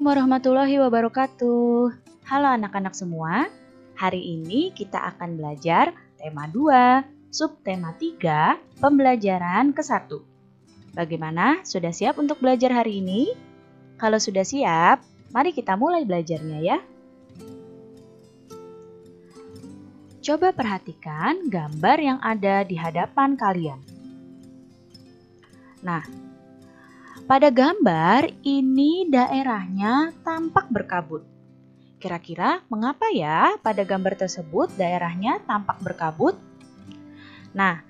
Warahmatullahi wabarakatuh. Halo anak-anak semua. Hari ini kita akan belajar tema 2, subtema 3, pembelajaran ke-1. Bagaimana? Sudah siap untuk belajar hari ini? Kalau sudah siap, mari kita mulai belajarnya ya. Coba perhatikan gambar yang ada di hadapan kalian. Nah, pada gambar ini daerahnya tampak berkabut. Kira-kira mengapa ya pada gambar tersebut daerahnya tampak berkabut? Nah,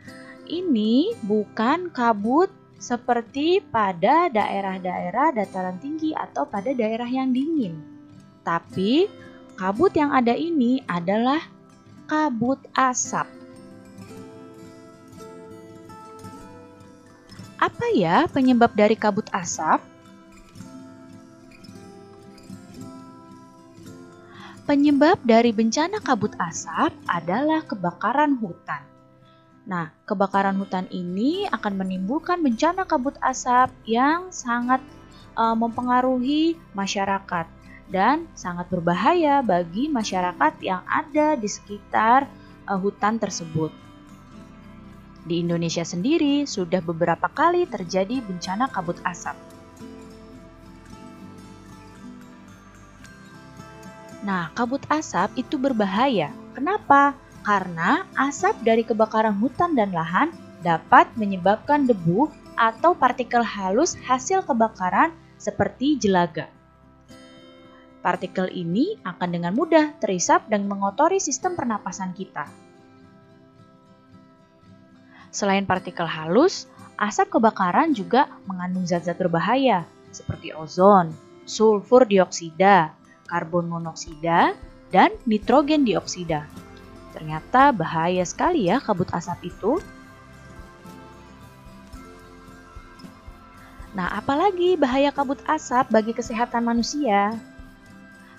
ini bukan kabut seperti pada daerah-daerah dataran tinggi atau pada daerah yang dingin. Tapi kabut yang ada ini adalah kabut asap. Apa ya penyebab dari kabut asap? Penyebab dari bencana kabut asap adalah kebakaran hutan. Nah, kebakaran hutan ini akan menimbulkan bencana kabut asap yang sangat mempengaruhi masyarakat dan sangat berbahaya bagi masyarakat yang ada di sekitar hutan tersebut. Di Indonesia sendiri sudah beberapa kali terjadi bencana kabut asap. Nah, kabut asap itu berbahaya. Kenapa? Karena asap dari kebakaran hutan dan lahan dapat menyebabkan debu atau partikel halus hasil kebakaran seperti jelaga. Partikel ini akan dengan mudah terisap dan mengotori sistem pernapasan kita. Selain partikel halus, asap kebakaran juga mengandung zat-zat berbahaya seperti ozon, sulfur dioksida, karbon monoksida, dan nitrogen dioksida. Ternyata bahaya sekali ya kabut asap itu. Nah, apalagi bahaya kabut asap bagi kesehatan manusia?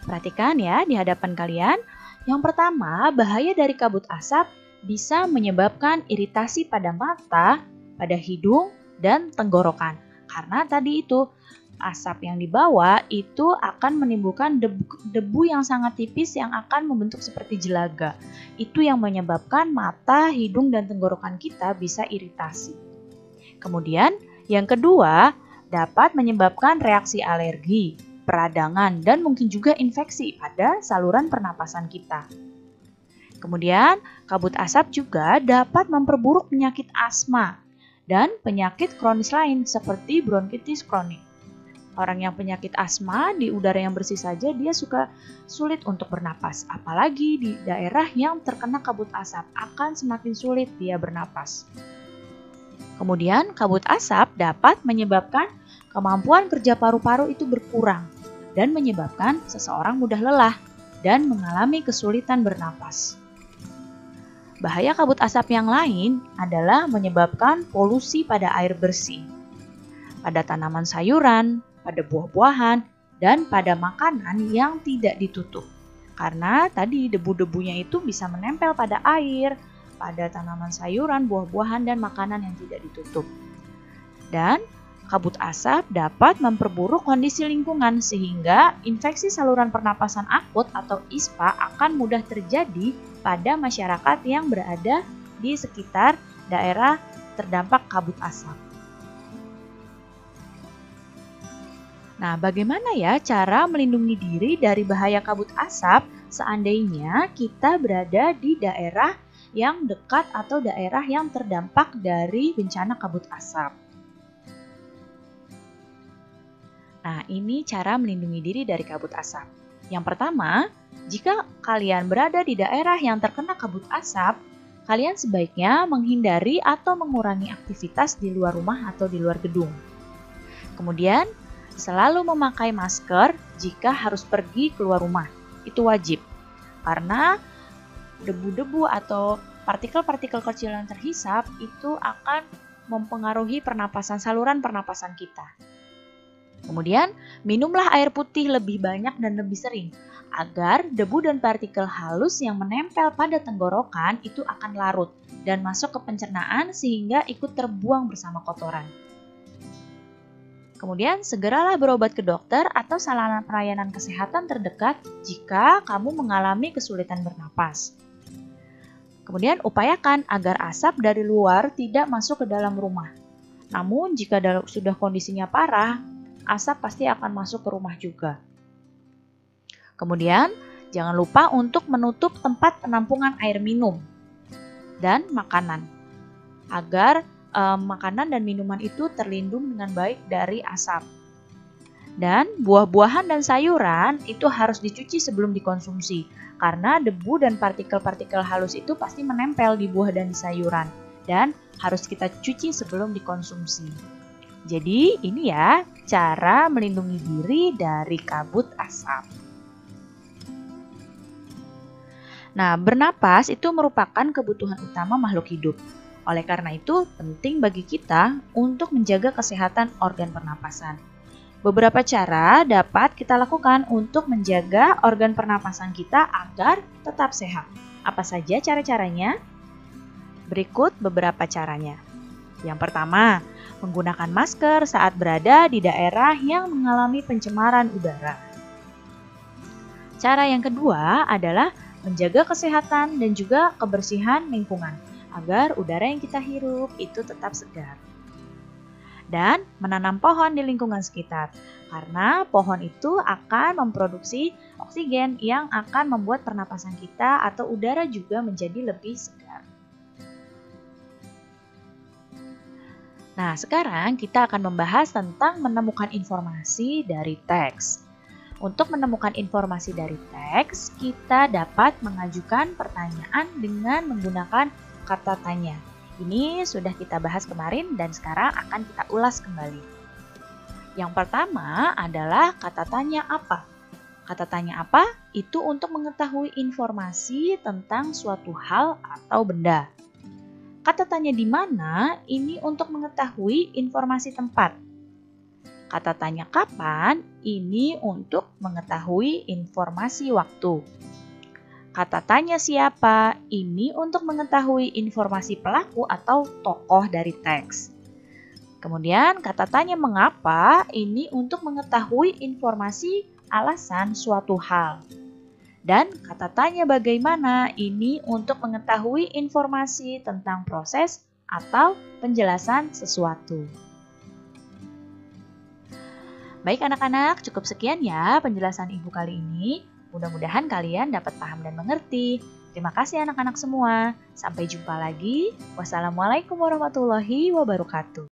Perhatikan ya di hadapan kalian. Yang pertama, bahaya dari kabut asap bisa menyebabkan iritasi pada mata, pada hidung, dan tenggorokan. Karena tadi itu asap yang dibawa itu akan menimbulkan debu yang sangat tipis yang akan membentuk seperti jelaga. Itu yang menyebabkan mata, hidung, dan tenggorokan kita bisa iritasi. Kemudian yang kedua dapat menyebabkan reaksi alergi, peradangan, dan mungkin juga infeksi pada saluran pernapasan kita. Kemudian, kabut asap juga dapat memperburuk penyakit asma dan penyakit kronis lain seperti bronkitis kronik. Orang yang penyakit asma di udara yang bersih saja dia sulit untuk bernapas, apalagi di daerah yang terkena kabut asap akan semakin sulit dia bernapas. Kemudian, kabut asap dapat menyebabkan kemampuan kerja paru-paru itu berkurang dan menyebabkan seseorang mudah lelah dan mengalami kesulitan bernapas. Bahaya kabut asap yang lain adalah menyebabkan polusi pada air bersih, pada tanaman sayuran, pada buah-buahan, dan pada makanan yang tidak ditutup. Karena tadi debu-debunya itu bisa menempel pada air, pada tanaman sayuran, buah-buahan, dan makanan yang tidak ditutup. Dan kabut asap dapat memperburuk kondisi lingkungan sehingga infeksi saluran pernapasan akut atau ISPA akan mudah terjadi pada masyarakat yang berada di sekitar daerah terdampak kabut asap. Nah, bagaimana ya cara melindungi diri dari bahaya kabut asap seandainya kita berada di daerah yang dekat atau daerah yang terdampak dari bencana kabut asap? Nah, ini cara melindungi diri dari kabut asap. Yang pertama, jika kalian berada di daerah yang terkena kabut asap, kalian sebaiknya menghindari atau mengurangi aktivitas di luar rumah atau di luar gedung. Kemudian, selalu memakai masker jika harus pergi keluar rumah. Itu wajib, karena debu-debu atau partikel-partikel kecil yang terhisap itu akan mempengaruhi saluran pernapasan kita. Kemudian, minumlah air putih lebih banyak dan lebih sering, agar debu dan partikel halus yang menempel pada tenggorokan itu akan larut dan masuk ke pencernaan sehingga ikut terbuang bersama kotoran. Kemudian segeralah berobat ke dokter atau sarana pelayanan kesehatan terdekat jika kamu mengalami kesulitan bernapas. Kemudian upayakan agar asap dari luar tidak masuk ke dalam rumah. Namun jika sudah kondisinya parah, asap pasti akan masuk ke rumah juga. Kemudian jangan lupa untuk menutup tempat penampungan air minum dan makanan agar makanan dan minuman itu terlindung dengan baik dari asap. Dan buah-buahan dan sayuran itu harus dicuci sebelum dikonsumsi karena debu dan partikel-partikel halus itu pasti menempel di buah dan di sayuran dan harus kita cuci sebelum dikonsumsi. Jadi ini ya cara melindungi diri dari kabut asap. Nah, bernapas itu merupakan kebutuhan utama makhluk hidup. Oleh karena itu, penting bagi kita untuk menjaga kesehatan organ pernapasan. Beberapa cara dapat kita lakukan untuk menjaga organ pernapasan kita agar tetap sehat. Apa saja cara-caranya? Berikut beberapa caranya. Yang pertama, menggunakan masker saat berada di daerah yang mengalami pencemaran udara. Cara yang kedua adalah menjaga kesehatan dan juga kebersihan lingkungan agar udara yang kita hirup itu tetap segar. Dan menanam pohon di lingkungan sekitar, karena pohon itu akan memproduksi oksigen yang akan membuat pernapasan kita atau udara juga menjadi lebih segar. Nah, sekarang kita akan membahas tentang menemukan informasi dari teks. Untuk menemukan informasi dari teks, kita dapat mengajukan pertanyaan dengan menggunakan kata tanya. Ini sudah kita bahas kemarin dan sekarang akan kita ulas kembali. Yang pertama adalah kata tanya apa. Kata tanya apa itu untuk mengetahui informasi tentang suatu hal atau benda. Kata tanya di mana ini untuk mengetahui informasi tempat. Kata tanya kapan ini untuk mengetahui informasi waktu. Kata tanya siapa ini untuk mengetahui informasi pelaku atau tokoh dari teks. Kemudian kata tanya mengapa ini untuk mengetahui informasi alasan suatu hal. Dan kata tanya bagaimana ini untuk mengetahui informasi tentang proses atau penjelasan sesuatu. Baik anak-anak, cukup sekian ya penjelasan Ibu kali ini. Mudah-mudahan kalian dapat paham dan mengerti. Terima kasih anak-anak semua. Sampai jumpa lagi. Wassalamualaikum warahmatullahi wabarakatuh.